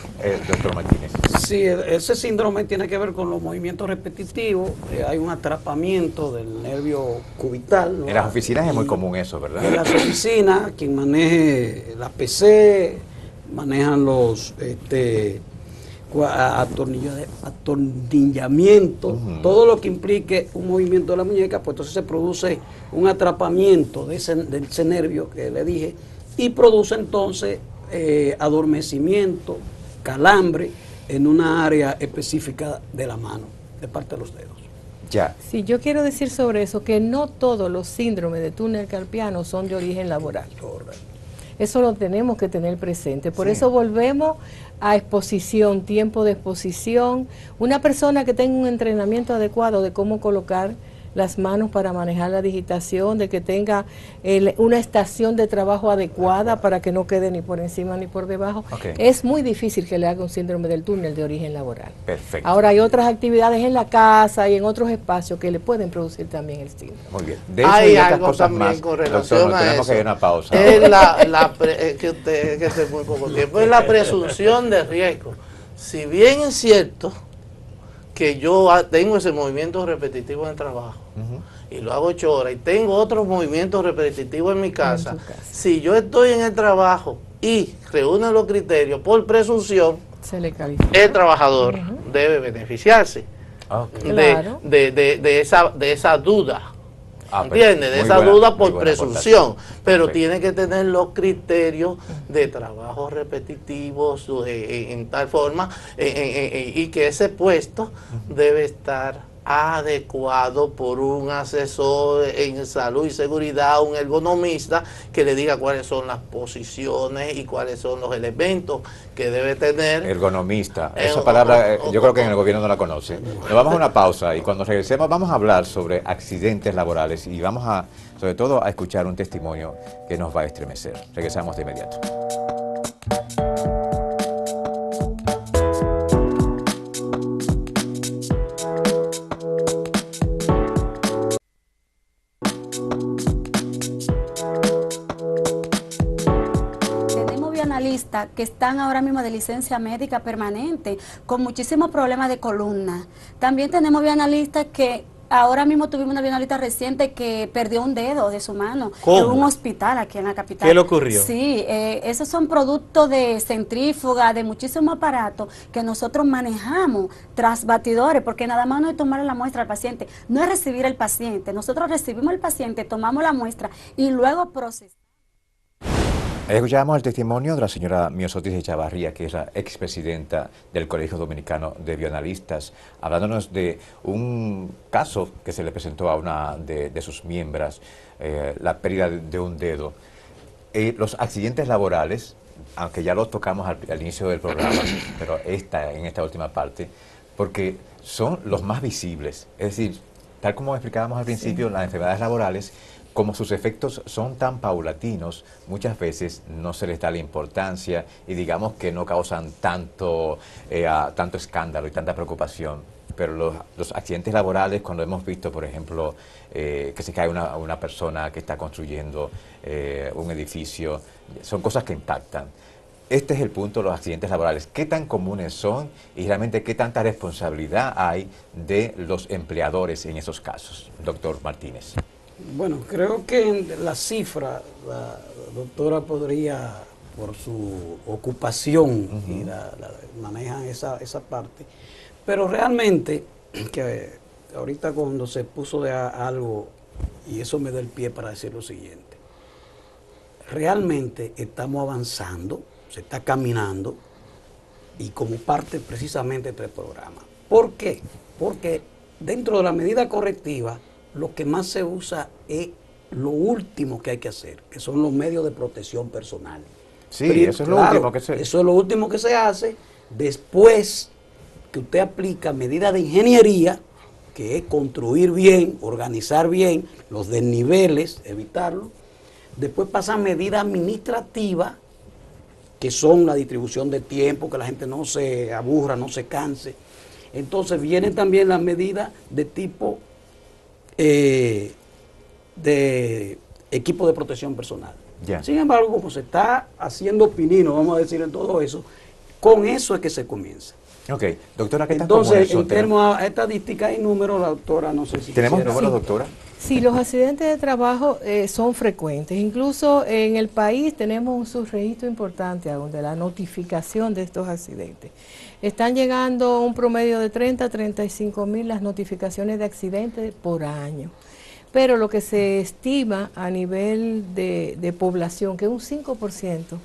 Doctor Martínez. Sí, ese síndrome tiene que ver con los movimientos repetitivos. Hay un atrapamiento del nervio cubital, ¿no? En las oficinas es muy común eso, ¿verdad? En las oficinas, quien maneje la PC, manejan los atornillamientos, todo lo que implique un movimiento de la muñeca, pues entonces se produce un atrapamiento de ese nervio que le dije, y produce entonces adormecimiento, calambre en una área específica de la mano, de parte de los dedos. Ya. Sí, yo quiero decir sobre eso que no todos los síndromes de túnel carpiano son de origen laboral. Eso lo tenemos que tener presente. Por eso volvemos a exposición, tiempo de exposición. Una persona que tenga un entrenamiento adecuado de cómo colocar las manos para manejar la digitación, de que tenga una estación de trabajo adecuada para que no quede ni por encima ni por debajo. Es muy difícil que le haga un síndrome del túnel de origen laboral. Perfecto. Ahora hay otras actividades en la casa y en otros espacios que le pueden producir también el síndrome. Muy bien. De eso hay y otras algo cosas también más, con relación doctor, a tenemos eso. que ir a una pausa. Es que usted muy poco tiempo. Es la presunción de riesgo. Si bien es cierto que yo tengo ese movimiento repetitivo en el trabajo y lo hago 8 horas y tengo otros movimientos repetitivos en mi casa, si yo estoy en el trabajo y reúno los criterios por presunción, se le califica. el trabajador debe beneficiarse. Claro. de esa duda. Ah, ¿Entiendes? De esa buena, duda por buena presunción. Pero Perfecto. tiene que tener los criterios de trabajos repetitivos en tal forma y que ese puesto debe estar adecuado por un asesor en salud y seguridad, un ergonomista que le diga cuáles son las posiciones y cuáles son los elementos que debe tener. Ergonomista, esa palabra yo creo que en el gobierno no la conoce. Nos vamos a una pausa y cuando regresemos vamos a hablar sobre accidentes laborales y vamos a, sobre todo, a escuchar un testimonio que nos va a estremecer. Regresamos de inmediato. Tenemos bioanalistas que están ahora mismo de licencia médica permanente, con muchísimos problemas de columna. También tenemos bioanalistas que ahora mismo tuvimos una bioanalista reciente que perdió un dedo de su mano en un hospital aquí en la capital. ¿Qué le ocurrió? Sí, esos son productos de centrífuga, de muchísimos aparatos que nosotros manejamos tras batidores, porque nada más no es tomar la muestra al paciente, no es recibir el paciente. Nosotros recibimos el paciente, tomamos la muestra y luego procesamos. Escuchábamos el testimonio de la señora Miosotis Echavarría, que es la expresidenta del Colegio Dominicano de Bioanalistas, hablándonos de un caso que se le presentó a una de sus miembros, la pérdida de un dedo. Los accidentes laborales, aunque ya los tocamos al inicio del programa, pero en esta última parte, porque son los más visibles. Es decir, tal como explicábamos al principio, las enfermedades laborales, como sus efectos son tan paulatinos, muchas veces no se les da la importancia y digamos que no causan tanto escándalo y tanta preocupación. Pero los accidentes laborales, cuando hemos visto, por ejemplo, que se cae una persona que está construyendo un edificio, son cosas que impactan. Este es el punto de los accidentes laborales. ¿Qué tan comunes son y realmente qué tanta responsabilidad hay de los empleadores en esos casos? Doctor Martínez. Bueno, creo que en la cifra, la doctora podría, por su ocupación, y manejan esa parte, pero realmente, que ahorita cuando se puso de algo, y eso me da el pie para decir lo siguiente, realmente estamos avanzando, se está caminando, y como parte precisamente de este programa. ¿Por qué? Porque dentro de la medida correctiva, lo que más se usa es lo último que hay que hacer, que son los medios de protección personal. Sí, Pero, eso es claro, lo último que se... Eso es lo último que se hace después que usted aplica medidas de ingeniería, que es construir bien, organizar bien los desniveles, evitarlo. Después pasan medidas administrativas, que son la distribución de tiempo, que la gente no se aburra, no se canse. Entonces vienen también las medidas de tipo de equipo de protección personal. Ya. Sin embargo, como se está haciendo pinino, vamos a decir en todo eso, con eso es que se comienza. Ok, doctora, ¿qué tan Entonces, comunes son? en términos a estadística y números, la doctora, no sé si ¿Tenemos quisiera- números, doctora? Sí, los accidentes de trabajo son frecuentes. Incluso en el país tenemos un subregistro importante aún de la notificación de estos accidentes. Están llegando un promedio de 30 a 35 mil las notificaciones de accidentes por año. Pero lo que se estima a nivel de población, que un 5%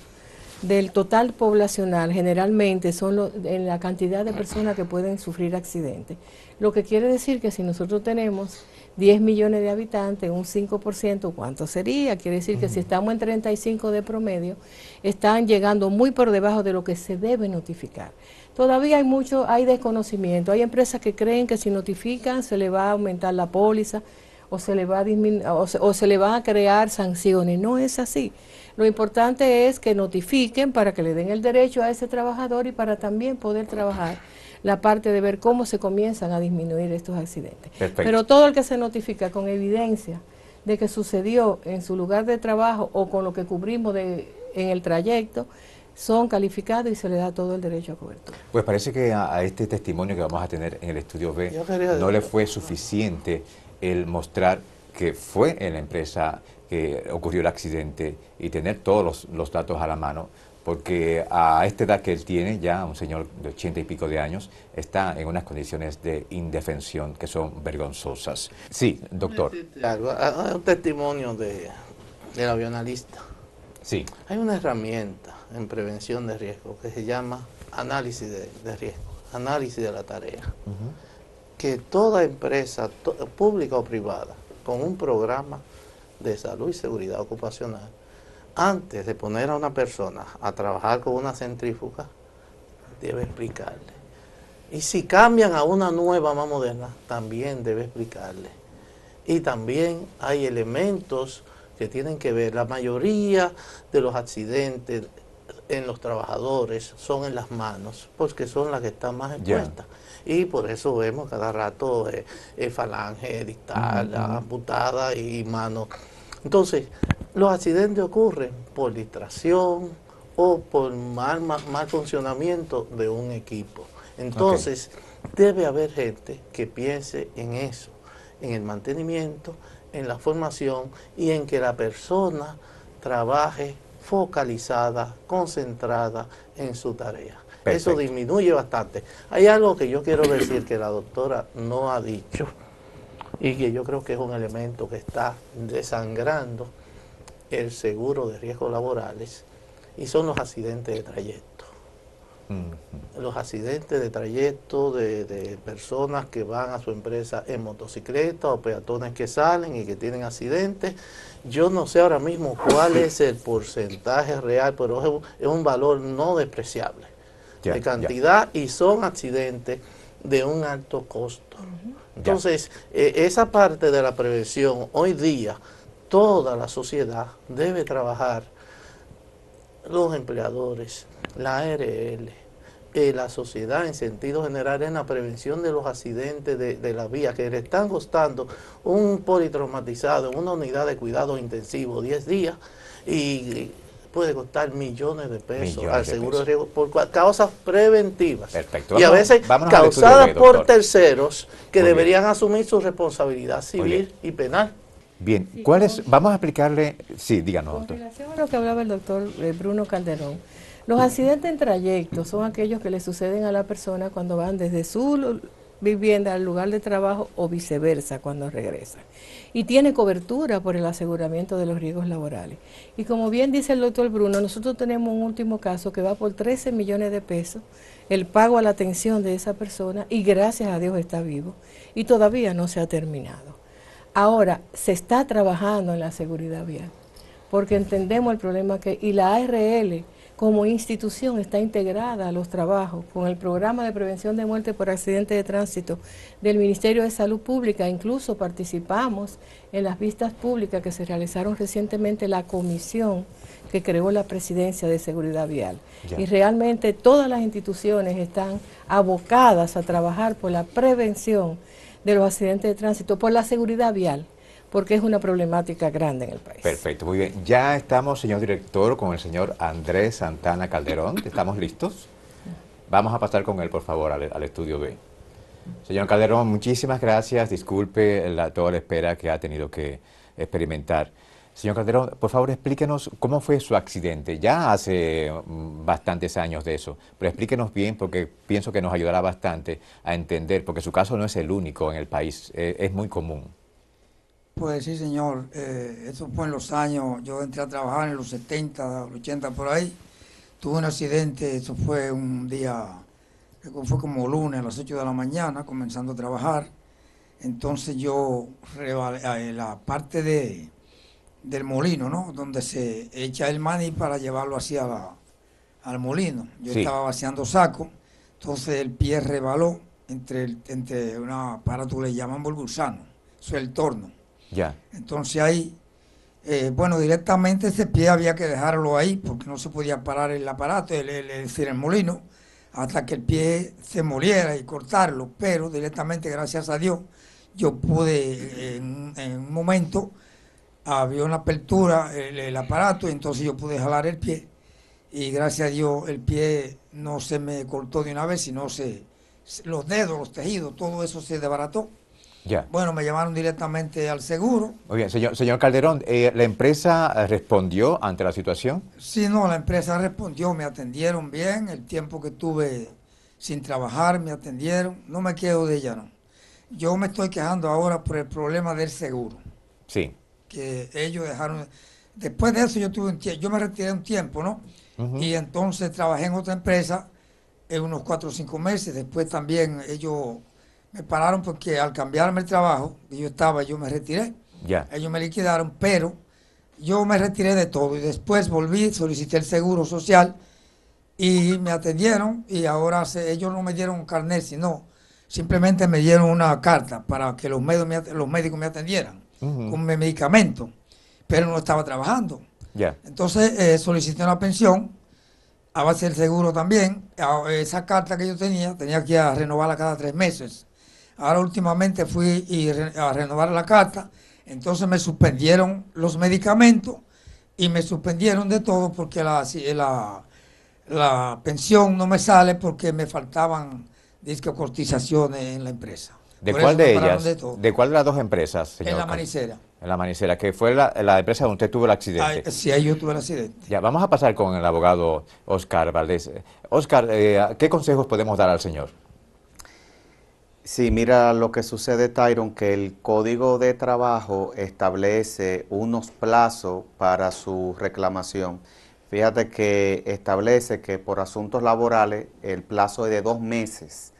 del total poblacional generalmente son en la cantidad de personas que pueden sufrir accidentes. Lo que quiere decir que si nosotros tenemos 10 millones de habitantes, un 5%, ¿cuánto sería? Quiere decir que si estamos en 35 de promedio, están llegando muy por debajo de lo que se debe notificar. Todavía hay desconocimiento. Hay empresas que creen que si notifican se le va a aumentar la póliza o se le va a o se le van a crear sanciones. No es así. Lo importante es que notifiquen para que le den el derecho a ese trabajador y para también poder trabajar la parte de ver cómo se comienzan a disminuir estos accidentes. Perfecto. Pero todo el que se notifica con evidencia de que sucedió en su lugar de trabajo o con lo que cubrimos en el trayecto, son calificados y se le da todo el derecho a cobertura. Pues parece que a este testimonio que vamos a tener en el estudio B no le fue suficiente el mostrar que fue en la empresa que ocurrió el accidente y tener todos los datos a la mano, porque a esta edad que él tiene, ya un señor de 80 y pico de años, está en unas condiciones de indefensión que son vergonzosas. Sí, doctor. Hay un testimonio del avionalista. Sí. Hay una herramienta en prevención de riesgo que se llama análisis de riesgo, análisis de la tarea. Que toda empresa, pública o privada, con un programa de salud y seguridad ocupacional, antes de poner a una persona a trabajar con una centrífuga, debe explicarle. Y si cambian a una nueva más moderna, también debe explicarle. Y también hay elementos que tienen que ver. La mayoría de los accidentes en los trabajadores son en las manos, porque son las que están más expuestas. Y por eso vemos cada rato falange distal, amputada y mano. Entonces, los accidentes ocurren por distracción o por mal funcionamiento de un equipo. Entonces, debe haber gente que piense en eso, en el mantenimiento, en la formación y en que la persona trabaje focalizada, concentrada en su tarea. Perfecto. Eso disminuye bastante. Hay algo que yo quiero decir que la doctora no ha dicho y que yo creo que es un elemento que está desangrando el seguro de riesgos laborales, y son los accidentes de trayecto. Los accidentes de trayecto de personas que van a su empresa en motocicleta o peatones que salen y que tienen accidentes. Yo no sé ahora mismo cuál es el porcentaje real, pero es un valor no despreciable de cantidad y son accidentes de un alto costo. Entonces, esa parte de la prevención, hoy día, toda la sociedad debe trabajar, los empleadores, la ARL, la sociedad en sentido general, en la prevención de los accidentes de la vía, que le están costando un politraumatizado en una unidad de cuidado intensivo 10 días y puede costar millones de pesos al seguro de riesgo por causas preventivas. Perfecto. Y a veces causadas por terceros que deberían asumir su responsabilidad civil y penal. Bien, ¿cuál es? Vamos a explicarle, sí, díganos, doctor. Con relación a lo que hablaba el doctor Bruno Calderón, los accidentes en trayecto son aquellos que le suceden a la persona cuando van desde su vivienda al lugar de trabajo o viceversa cuando regresan. Y tiene cobertura por el aseguramiento de los riesgos laborales. Y como bien dice el doctor Bruno, nosotros tenemos un último caso que va por 13 millones de pesos, el pago a la atención de esa persona, y gracias a Dios está vivo, y todavía no se ha terminado. Ahora, se está trabajando en la seguridad vial, porque entendemos el problema y la ARL como institución está integrada a los trabajos con el programa de prevención de muerte por accidente de tránsito del Ministerio de Salud Pública. Incluso participamos en las vistas públicas que se realizaron recientemente la comisión que creó la Presidencia de Seguridad Vial. Y realmente todas las instituciones están abocadas a trabajar por la prevención de los accidentes de tránsito, por la seguridad vial, porque es una problemática grande en el país. Perfecto, muy bien. Ya estamos, señor director, con el señor Andrés Santana Calderón. ¿Estamos listos? Vamos a pasar con él, por favor, al estudio B. Señor Calderón, muchísimas gracias. Disculpe toda la espera que ha tenido que experimentar. Señor Calderón, por favor, explíquenos cómo fue su accidente. Ya hace bastantes años de eso, pero explíquenos bien, porque pienso que nos ayudará bastante a entender, porque su caso no es el único en el país, es muy común. Pues sí, señor. Eso fue en los años, yo entré a trabajar en los 70, 80 por ahí. Tuve un accidente, eso fue un día, fue como lunes a las 8 de la mañana, comenzando a trabajar. Entonces yo, la parte del molino, ¿no? Donde se echa el maní para llevarlo hacia al molino. Yo estaba vaciando saco, entonces el pie rebaló entre un aparato que le llaman bolgusano, eso es el torno. Entonces ahí, bueno, directamente ese pie había que dejarlo ahí porque no se podía parar el aparato, es decir, el molino, hasta que el pie se moliera y cortarlo, pero directamente, gracias a Dios, yo pude en un momento, había una apertura el aparato, y entonces yo pude jalar el pie, y gracias a Dios el pie no se me cortó de una vez, sino los dedos, los tejidos, todo eso se desbarató. Ya. Bueno, me llamaron directamente al seguro. Muy bien, señor Calderón, ¿la empresa respondió ante la situación? Sí, no, la empresa respondió, me atendieron bien, el tiempo que tuve sin trabajar me atendieron, no me quedo de ella, no. Yo me estoy quejando ahora por el problema del seguro. Sí. Que ellos dejaron, después de eso yo me retiré un tiempo, ¿no? Y entonces trabajé en otra empresa en unos 4 o 5 meses, después también ellos me pararon porque al cambiarme el trabajo que yo me retiré. Ya. Ellos me liquidaron, pero yo me retiré de todo y después volví, solicité el seguro social y me atendieron y ahora ellos no me dieron un carnet, sino simplemente me dieron una carta para que los médicos me atendieran con mi medicamento, pero no estaba trabajando. Ya. Entonces solicité una pensión a base del seguro también. Esa carta que yo tenía que renovarla cada 3 meses. Ahora últimamente fui a renovar la carta, entonces me suspendieron los medicamentos y me suspendieron de todo porque la pensión no me sale porque me faltaban cotizaciones en la empresa. ¿De Por cuál eso de me pararon ellas? todo. ¿De cuál de las dos empresas, señor? En la Manicera. En la Manicera, que fue la empresa donde usted tuvo el accidente. Sí, ahí yo tuve el accidente. Ya, vamos a pasar con el abogado Oscar Valdés. Oscar, ¿qué consejos podemos dar al señor? Sí, mira lo que sucede, Tyron, que el Código de Trabajo establece unos plazos para su reclamación. Fíjate que establece que por asuntos laborales el plazo es de 2 meses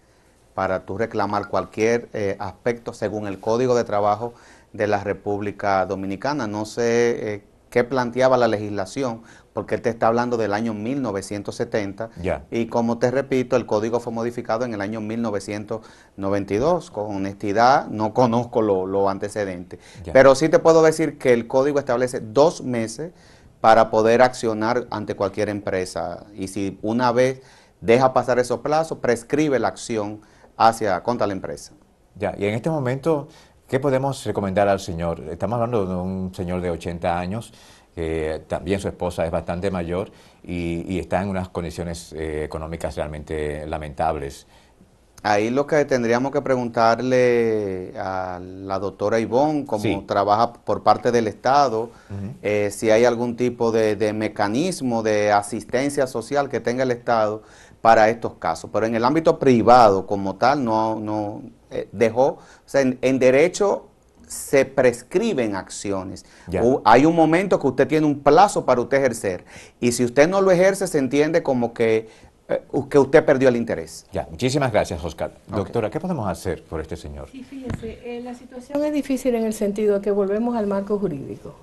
para tú reclamar cualquier aspecto según el Código de Trabajo de la República Dominicana. No sé qué planteaba la legislación, porque él te está hablando del año 1970. Ya. Y como te repito, el código fue modificado en el año 1992. Con honestidad, no conozco los antecedentes. Ya. Pero sí te puedo decir que el código establece 2 meses para poder accionar ante cualquier empresa. Y si una vez deja pasar esos plazos, prescribe la acción contra la empresa. Ya, y en este momento, ¿qué podemos recomendar al señor? Estamos hablando de un señor de 80 años, también su esposa es bastante mayor y está en unas condiciones económicas realmente lamentables. Ahí lo que tendríamos que preguntarle a la doctora Ivonne, como trabaja por parte del Estado, si hay algún tipo de mecanismo de asistencia social que tenga el Estado para estos casos. Pero en el ámbito privado como tal no dejó, o sea, en derecho se prescriben acciones. Hay un momento que usted tiene un plazo para usted ejercer y si usted no lo ejerce se entiende como que usted perdió el interés. Ya, muchísimas gracias, Oscar. Doctora, ¿qué podemos hacer por este señor? Sí, fíjese, la situación es difícil en el sentido de que volvemos al marco jurídico.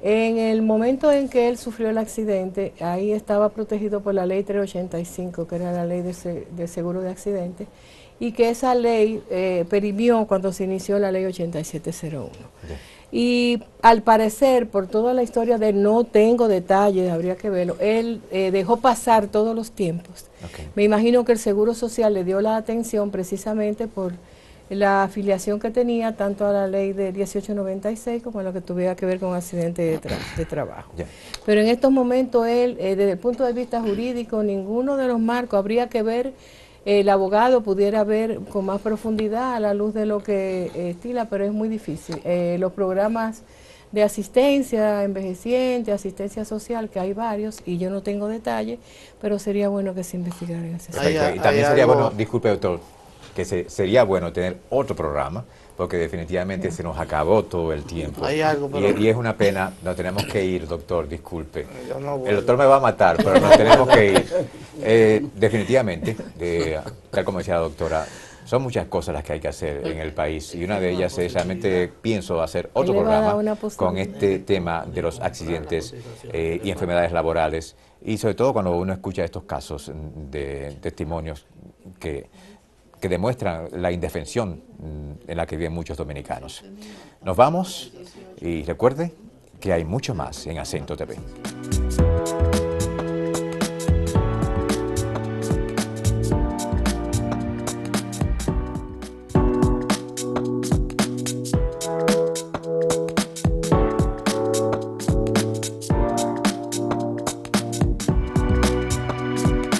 En el momento en que él sufrió el accidente, ahí estaba protegido por la ley 385, que era la ley de seguro de accidentes, y que esa ley perimió cuando se inició la ley 8701. Yeah. Y al parecer, por toda la historia de no tengo detalles, habría que verlo, él dejó pasar todos los tiempos. Okay. Me imagino que el Seguro Social le dio la atención precisamente por la afiliación que tenía tanto a la ley de 1896 como a lo que tuviera que ver con accidentes de trabajo. Yeah. Pero en estos momentos él, desde el punto de vista jurídico, ninguno de los marcos habría que ver, el abogado pudiera ver con más profundidad a la luz de lo que estila, pero es muy difícil. Los programas de asistencia envejeciente, asistencia social, que hay varios, y yo no tengo detalles, pero sería bueno que se investigara en ese sentido. Y también sería bueno, disculpe doctor, que sería bueno tener otro programa, porque definitivamente se nos acabó todo el tiempo. Hay algo, pero... y es una pena, nos tenemos que ir, doctor, disculpe. El doctor me va a matar, pero nos tenemos que ir. Definitivamente, tal como decía la doctora, son muchas cosas las que hay que hacer en el país, y una de ellas es realmente pienso hacer otro programa con este tema de los accidentes y enfermedades laborales, y sobre todo cuando uno escucha estos casos de testimonios que demuestran la indefensión en la que viven muchos dominicanos. Nos vamos y recuerde que hay mucho más en Acento TV.